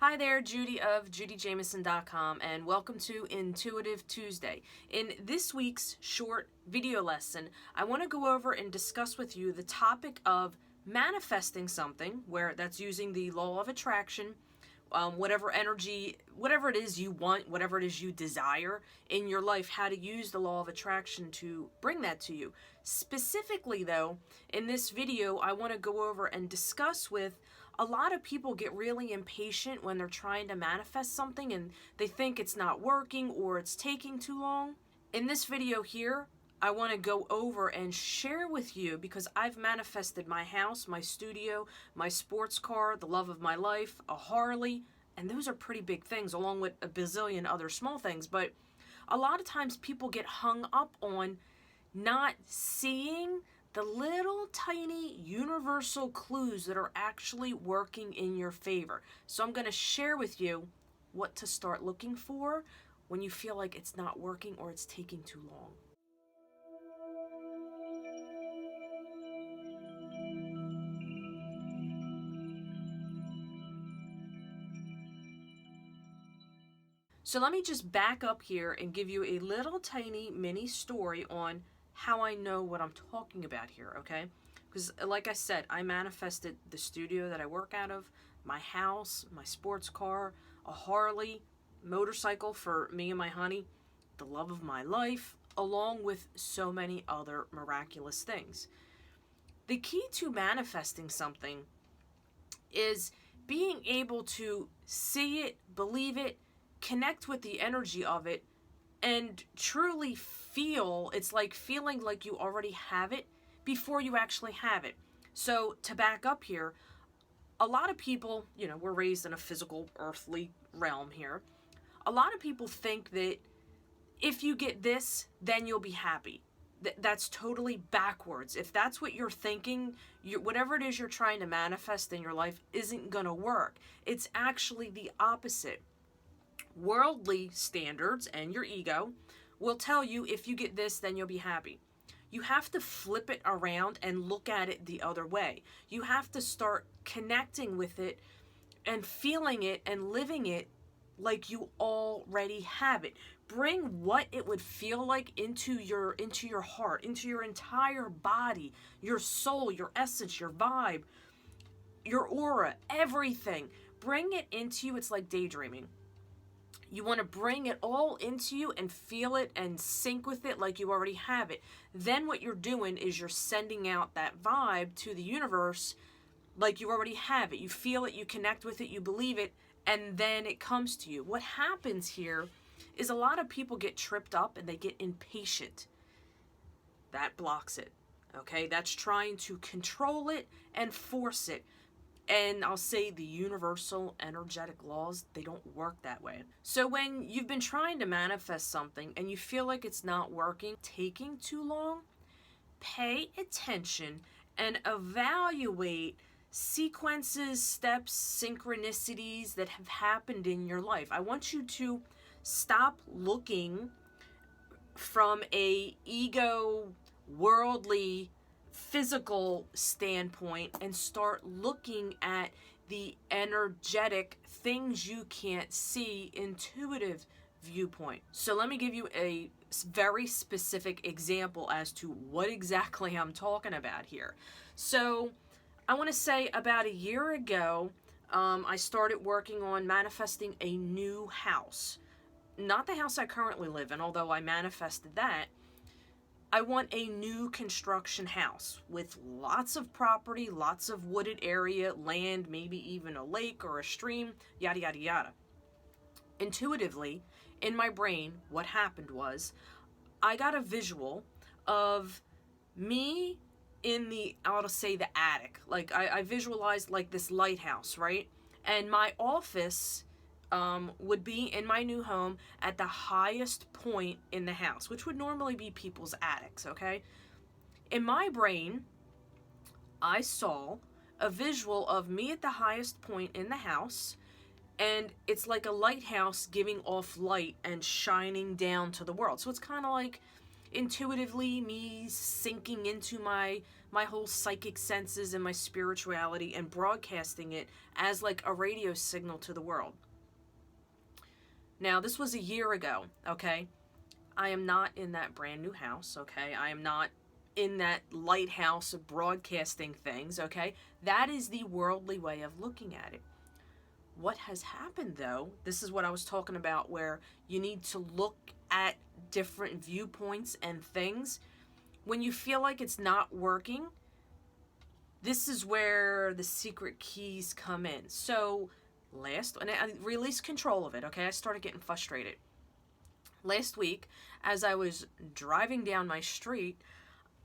Hi there, Judi of JudyJamieson.com, and welcome to Intuitive Tuesday. In this week's short video lesson, I want to go over and discuss with you the topic of manifesting something, where that's using the law of attraction, whatever energy, whatever it is you want, whatever it is you desire in your life, how to use the law of attraction to bring that to you. Specifically though, in this video, I want to go over and discuss with a lot of people get really impatient when they're trying to manifest something and they think it's not working or it's taking too long. In this video here, I want to go over and share with you, because I've manifested my house, my studio, my sports car, the love of my life, a Harley, and those are pretty big things along with a bazillion other small things. But a lot of times people get hung up on not seeing the little tiny universal clues that are actually working in your favor. So I'm going to share with you what to start looking for when you feel like it's not working or it's taking too long. So let me just back up here and give you a little tiny mini story on how I know what I'm talking about here, okay? Because like I said, I manifested the studio that I work out of, my house, my sports car, a Harley, motorcycle for me and my honey, the love of my life, along with so many other miraculous things. The key to manifesting something is being able to see it, believe it, connect with the energy of it, and truly feel, it's like feeling like you already have it before you actually have it. So to back up here, a lot of people, we're raised in a physical, earthly realm here. A lot of people think that if you get this, then you'll be happy. That's totally backwards. If that's what you're thinking, whatever it is you're trying to manifest in your life isn't going to work. It's actually the opposite. Worldly standards and your ego will tell you if you get this, then you'll be happy. You have to flip it around and look at it the other way. You have to start connecting with it and feeling it and living it like you already have it. Bring what it would feel like into your heart, into your entire body, your soul, your essence, your vibe, your aura, everything. Bring it into you. It's like daydreaming. You want to bring it all into you and feel it and sync with it like you already have it. Then what you're doing is you're sending out that vibe to the universe like you already have it. You feel it, you connect with it, you believe it, and then it comes to you. What happens here is a lot of people get tripped up and they get impatient. That blocks it. Okay? That's trying to control it and force it. And I'll say the universal energetic laws, they don't work that way. So when you've been trying to manifest something and you feel like it's not working, taking too long, pay attention and evaluate sequences, steps, synchronicities that have happened in your life. I want you to stop looking from a ego, worldly, physical standpoint and start looking at the energetic things you can't see, intuitive viewpoint. So let me give you a very specific example as to what exactly I'm talking about here. So I want to say about a year ago, I started working on manifesting a new house. Not the house I currently live in, although I manifested that. I want a new construction house with lots of property, lots of wooded area, land, maybe even a lake or a stream, yada, yada, yada. Intuitively, in my brain, what happened was I got a visual of me in the, I'll say the attic. Like I visualized like this lighthouse, right? And my office would be in my new home at the highest point in the house, which would normally be people's attics, okay? In my brain, I saw a visual of me at the highest point in the house, and it's like a lighthouse giving off light and shining down to the world. So it's kind of like intuitively me sinking into my whole psychic senses and my spirituality and broadcasting it as like a radio signal to the world. Now, this was a year ago, okay? I am not in that brand new house, okay? I am not in that lighthouse of broadcasting things, okay? That is the worldly way of looking at it. What has happened, though, this is what I was talking about, where you need to look at different viewpoints and things. When you feel like it's not working, this is where the secret keys come in. So, and I released control of it, okay? I started getting frustrated. Last week, as I was driving down my street,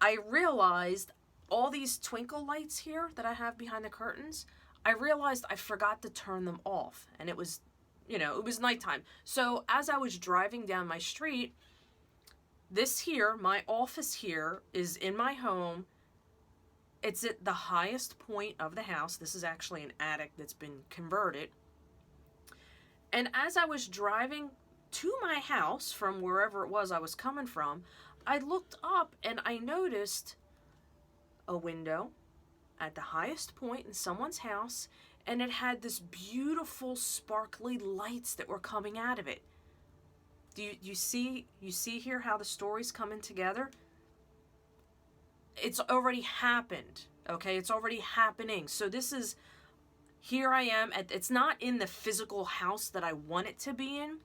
I realized all these twinkle lights here that I have behind the curtains, I realized I forgot to turn them off. And it was, it was nighttime. So as I was driving down my street, this here, my office here, is in my home. It's at the highest point of the house. This is actually an attic that's been converted. And as I was driving to my house from wherever it was I was coming from, I looked up and I noticed a window at the highest point in someone's house, and it had this beautiful sparkly lights that were coming out of it. Do you see here how the story's coming together? It's already happened, okay? It's already happening. So this is, here I am, it's not in the physical house that I want it to be in,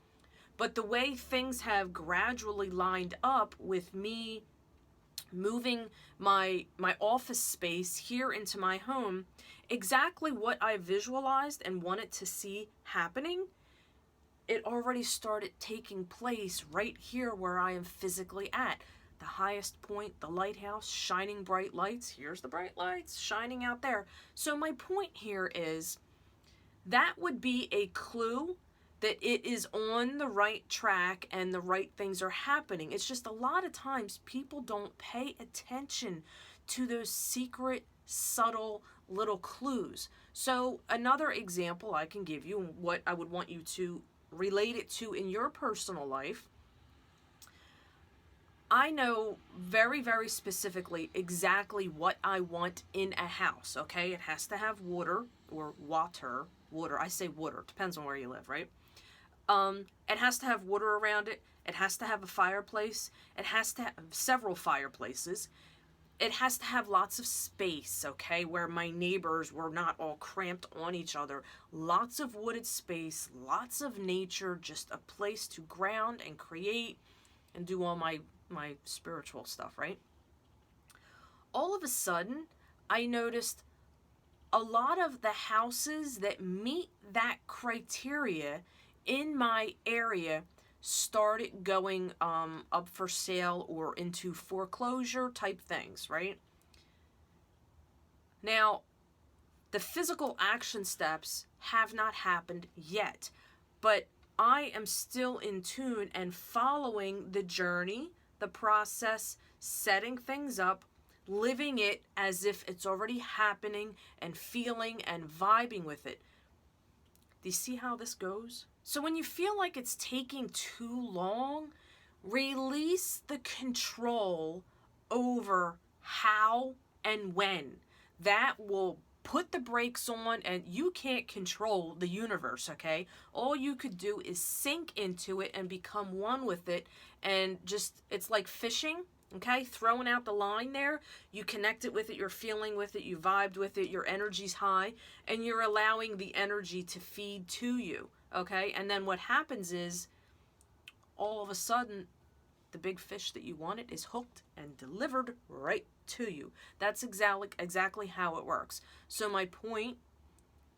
but the way things have gradually lined up with me moving my office space here into my home, exactly what I visualized and wanted to see happening, it already started taking place right here where I am physically at. The highest point, the lighthouse, shining bright lights. Here's the bright lights shining out there. So my point here is that would be a clue that it is on the right track and the right things are happening. It's just a lot of times people don't pay attention to those secret, subtle little clues. So another example I can give you, what I would want you to relate it to in your personal life. I know very, very specifically exactly what I want in a house, okay? It has to have water, or water. I say water, depends on where you live, right? It has to have water around it. It has to have a fireplace. It has to have several fireplaces. It has to have lots of space, okay, where my neighbors were not all cramped on each other. Lots of wooded space, lots of nature, just a place to ground and create and do all my spiritual stuff, right? All of a sudden, I noticed a lot of the houses that meet that criteria in my area started going up for sale or into foreclosure type things, right? Now, the physical action steps have not happened yet, but I am still in tune and following the journey, the process, setting things up, living it as if it's already happening and feeling and vibing with it. Do you see how this goes? So when you feel like it's taking too long, release the control over how and when. That will put the brakes on, and you can't control the universe, okay? All you could do is sink into it and become one with it, and just, it's like fishing, okay? Throwing out the line there, you connect it with it, you're feeling with it, you vibed with it, your energy's high, and you're allowing the energy to feed to you, okay? And then what happens is, all of a sudden, the big fish that you wanted is hooked and delivered right to you. That's exactly how it works. So my point,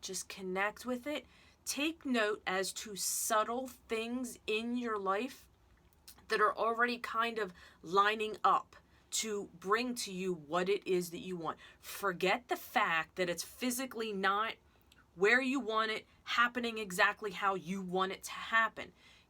just connect with it. Take note as to subtle things in your life that are already kind of lining up to bring to you what it is that you want. Forget the fact that it's physically not where you want it, happening exactly how you want it to happen.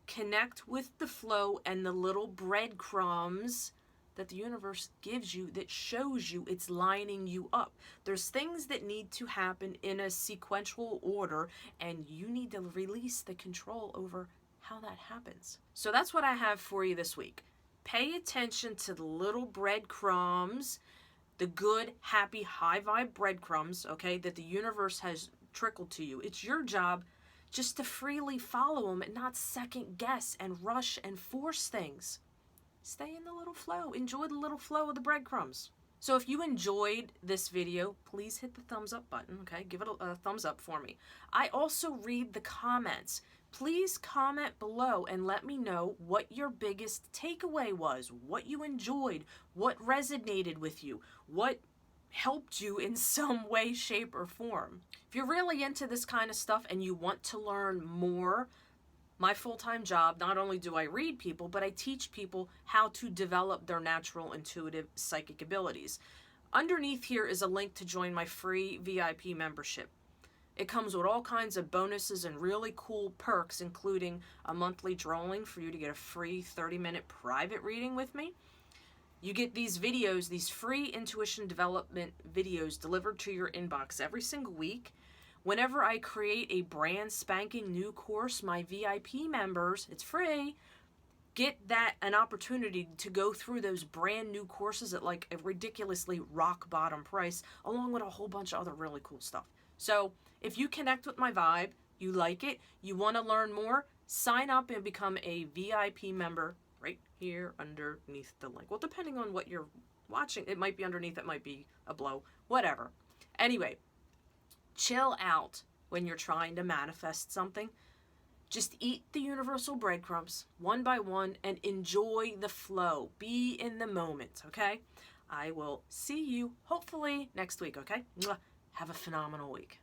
Connect with the flow and the little breadcrumbs that the universe gives you that shows you it's lining you up. There's things that need to happen in a sequential order, and you need to release the control over how that happens. So that's what I have for you this week. Pay attention to the little breadcrumbs, the good, happy, high vibe breadcrumbs, okay, that the universe has trickled to you. It's your job just to freely follow them and not second guess and rush and force things. Stay in the little flow. Enjoy the little flow of the breadcrumbs. So if you enjoyed this video, please hit the thumbs up button, okay? Give it a thumbs up for me. I also read the comments. Please comment below and let me know what your biggest takeaway was, what you enjoyed, what resonated with you, what helped you in some way, shape, or form. If you're really into this kind of stuff and you want to learn more, my full-time job, not only do I read people, but I teach people how to develop their natural intuitive psychic abilities. Underneath here is a link to join my free VIP membership. It comes with all kinds of bonuses and really cool perks, including a monthly drawing for you to get a free 30-minute private reading with me. You get these videos, these free intuition development videos delivered to your inbox every single week. Whenever I create a brand spanking new course, my VIP members, it's free, get an opportunity to go through those brand new courses at like a ridiculously rock bottom price, along with a whole bunch of other really cool stuff. So if you connect with my vibe, you like it, you want to learn more, sign up and become a VIP member right here underneath the link. Well, depending on what you're watching, it might be underneath, it might be below, whatever. Anyway, chill out when you're trying to manifest something. Just eat the universal breadcrumbs one by one and enjoy the flow. Be in the moment, okay? I will see you hopefully next week, okay? Have a phenomenal week.